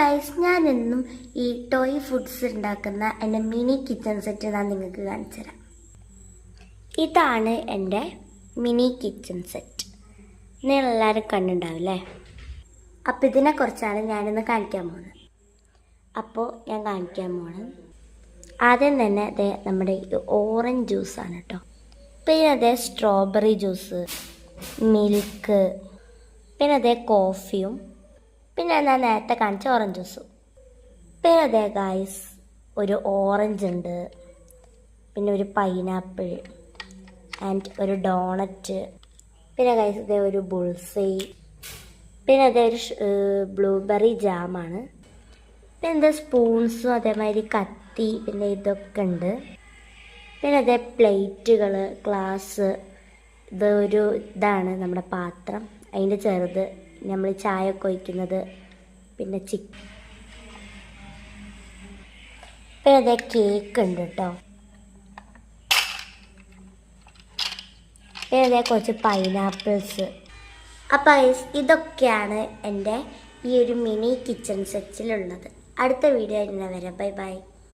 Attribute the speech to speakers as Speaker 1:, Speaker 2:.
Speaker 1: Guys, ഞാൻ എന്നും ഈ ടോയ് ഫുഡ്സ് ഉണ്ടാക്കുന്ന എൻ്റെ മിനി കിച്ചൺ സെറ്റ് ഞാൻ നിങ്ങൾക്ക് കാണിച്ചു തരാം. ഇതാണ് എൻ്റെ മിനി കിച്ചൺ സെറ്റ്. നിങ്ങളെല്ലാവരും കണ്ടിട്ടുണ്ടാവില്ലേ? അപ്പോൾ ഇതിനെക്കുറിച്ചാണ് ഞാനിന്ന് കാണിക്കാൻ പോകുന്നത്. അപ്പോൾ ഞാൻ കാണിക്കാൻ പോകുന്നത് ആദ്യം തന്നെ അതേ നമ്മുടെ ഓറഞ്ച് ജ്യൂസാണ് കേട്ടോ. പിന്നെ അതേ സ്ട്രോബെറി ജ്യൂസ്, മിൽക്ക്, പിന്നെ അതേ കോഫിയും, പിന്നെ ഞാൻ നേരത്തെ കാണിച്ച ഓറഞ്ച് ജ്യൂസും. പിന്നെ അതേ ഗൈസ് ഒരു ഓറഞ്ച് ഉണ്ട്, പിന്നെ ഒരു പൈനാപ്പിൾ ആൻഡ് ഒരു ഡോണറ്റ്, പിന്നെ ഗൈസ് ഇതേ ഒരു ബുൾസൈ, പിന്നെ അതേ ഒരു ബ്ലൂബെറി ജാമാണ്. പിന്നെ എന്താ സ്പൂൺസും അതേമാതിരി കത്തി, പിന്നെ ഇതൊക്കെ ഉണ്ട്. പിന്നെ അതേ പ്ലേറ്റുകൾ, ഗ്ലാസ്, ഇതൊരു ഇതാണ് നമ്മുടെ പാത്രം, അതിൻ്റെ ചെറുത് നമ്മൾ ചായ ഒക്കെ ഒഴിക്കുന്നത്, പിന്നെ പിന്നെ അതേ കേക്ക് ഉണ്ട് കേട്ടോ. പിന്നെ അതേ കുറച്ച് പൈനാപ്പിൾസ്. അപ്പോൾ ഇതൊക്കെയാണ് എൻ്റെ ഈ ഒരു മിനി കിച്ചൺ സെറ്റിലുള്ളത്. അടുത്ത വീഡിയോ ആയിട്ട് വരാം. Bye bye.